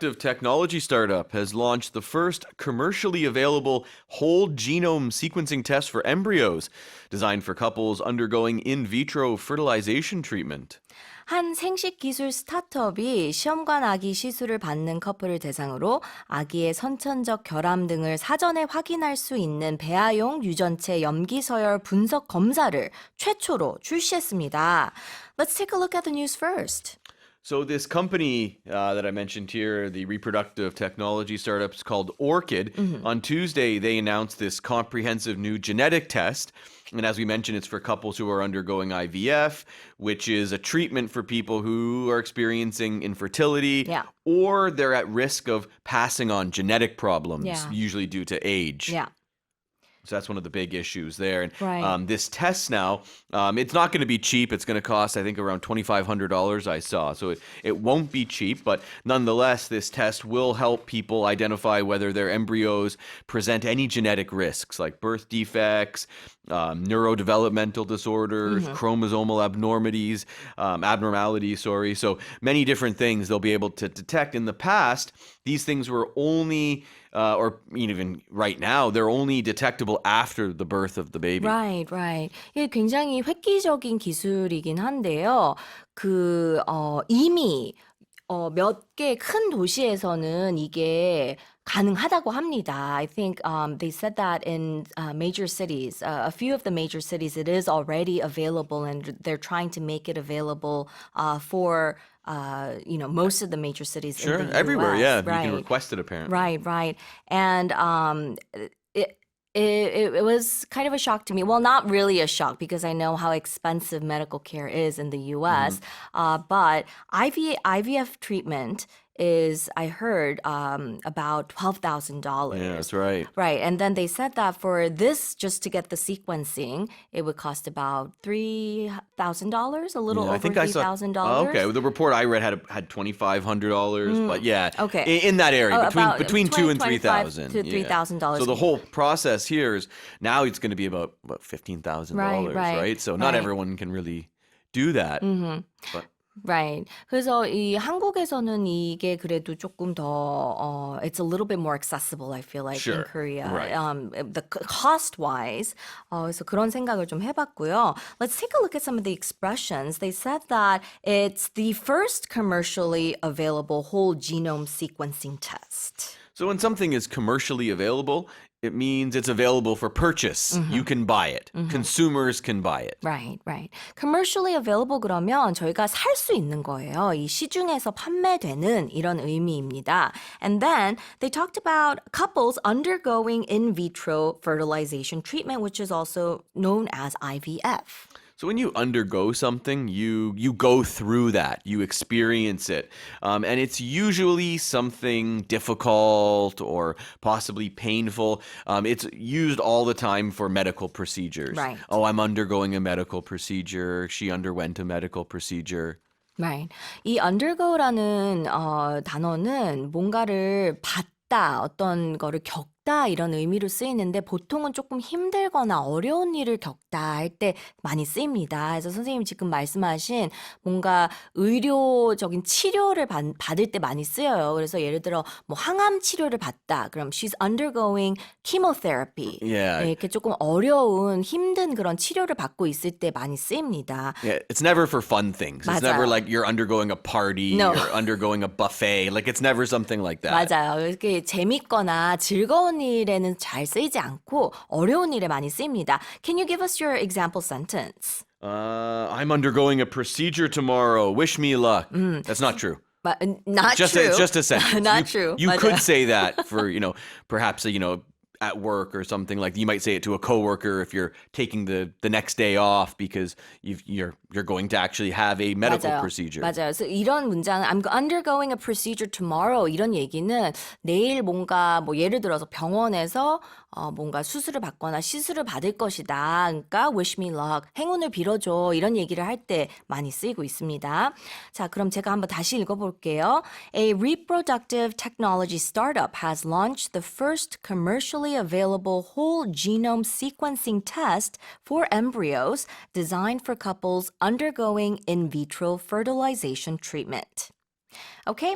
reproductive technology startup has launched the first commercially available whole genome sequencing test for embryos, designed for couples undergoing in vitro fertilization treatment. 한 생식 기술 스타트업이 시험관 아기 시술을 받는 커플을 대상으로 아기의 선천적 결함 등을 사전에 확인할 수 있는 배아용 유전체 염기서열 분석 검사를 최초로 출시했습니다. Let's take a look at the news first. So this company that I mentioned here, the reproductive technology startup, is called Orchid. On Tuesday, they announced this comprehensive new genetic test. And as we mentioned, it's for couples who are undergoing IVF, which is a treatment for people who are experiencing infertility or they're at risk of passing on genetic problems, usually due to age. Yeah. So that's one of the big issues there. And Right. this test now, it's not going to be cheap. It's going to cost, I think, around $2,500 I saw. So it won't be cheap, but nonetheless, this test will help people identify whether their embryos present any genetic risks like birth defects, neurodevelopmental disorders, chromosomal abnormalities, So many different things they'll be able to detect. In the past, these things were only or even right now, they're only detectable after the birth of the baby. Right, right. 이게 굉장히 획기적인 기술이긴 한데요. 이미 몇 개 큰 도시에서는 이게 가능하다고 합니다. I think they said that in major cities, a few of the major cities, it is already available, and they're trying to make it available for most of the major cities in the US. Everywhere, yeah. Right. You can request it apparently. Right, right. And it was kind of a shock to me. Well, not really a shock because I know how expensive medical care is in the US. But IVF treatment is, I heard, about $12,000. Yeah, that's right. Right. And then they said that for this, just to get the sequencing, it would cost about $3,000, a little over I think I saw. $3,000. Oh, okay, the report I read had $2,500, but yeah, Okay. in that area About between $2,000 and $3,000 to $3,000. So the whole process here is now it's going to be about $15,000, right? So not everyone can really do that. But Right. 그래서 이 한국에서는 이게 그래도 조금 더 it's a little bit more accessible, I feel like, in Korea. Right. The cost-wise. 그래서 그런 생각을 좀 해봤고요. Let's take a look at some of the expressions. They said that it's the first commercially available whole genome sequencing test. So when something is commercially available, it means it's available for purchase. You can buy it. Consumers can buy it. Right, right. Commercially available 그러면 저희가 살 수 있는 거예요. 이 시중에서 판매되는 이런 의미입니다. And then they talked about couples undergoing in vitro fertilization treatment, which is also known as IVF. So when you undergo something, you go through that, you experience it. And it's usually something difficult or possibly painful. It's used all the time for medical procedures. Right. Oh, I'm undergoing a medical procedure. She underwent a medical procedure. Right. 이 undergo라는 단어는 뭔가를 받다, 어떤 거를 겪다 이런 의미로 쓰이는데 보통은 조금 힘들거나 어려운 일을 겪다 할 때 많이 쓰입니다. 그래서 선생님이 지금 말씀하신 뭔가 의료적인 치료를 받을 때 많이 쓰여요. 그래서 예를 들어 뭐 항암 치료를 받다. 그럼 she's undergoing chemotherapy. Yeah. 이렇게 조금 어려운 힘든 그런 치료를 받고 있을 때 많이 쓰입니다. Yeah, it's never for fun things. It's 맞아요. never like you're undergoing a party No. or undergoing a buffet. Like it's never something like that. 맞아요. 이렇게 재밌거나 즐거운 일에는 잘 쓰이지 않고 어려운 일에 많이 쓰입니다. Can you give us your example sentence? I'm undergoing a procedure tomorrow. Wish me luck. That's not true. But not Just true. it's just a sentence. Not true. You 맞아요. could say that for, perhaps, at work or something like you might say it to a coworker if you're taking the next day off because you're going to actually have a medical 맞아요. procedure. 맞아요. 그래서 이런 문장 I'm undergoing a procedure tomorrow 이런 얘기는 내일 뭔가 뭐 예를 들어서 병원에서 뭔가 수술을 받거나 시술을 받을 것이다. 그러니까 wish me luck. 행운을 빌어줘. 이런 얘기를 할 때 많이 쓰이고 있습니다. 자, 그럼 제가 한번 다시 읽어볼게요. A reproductive technology startup has launched the first commercially available whole genome sequencing test for embryos designed for couples undergoing in vitro fertilization treatment. Okay,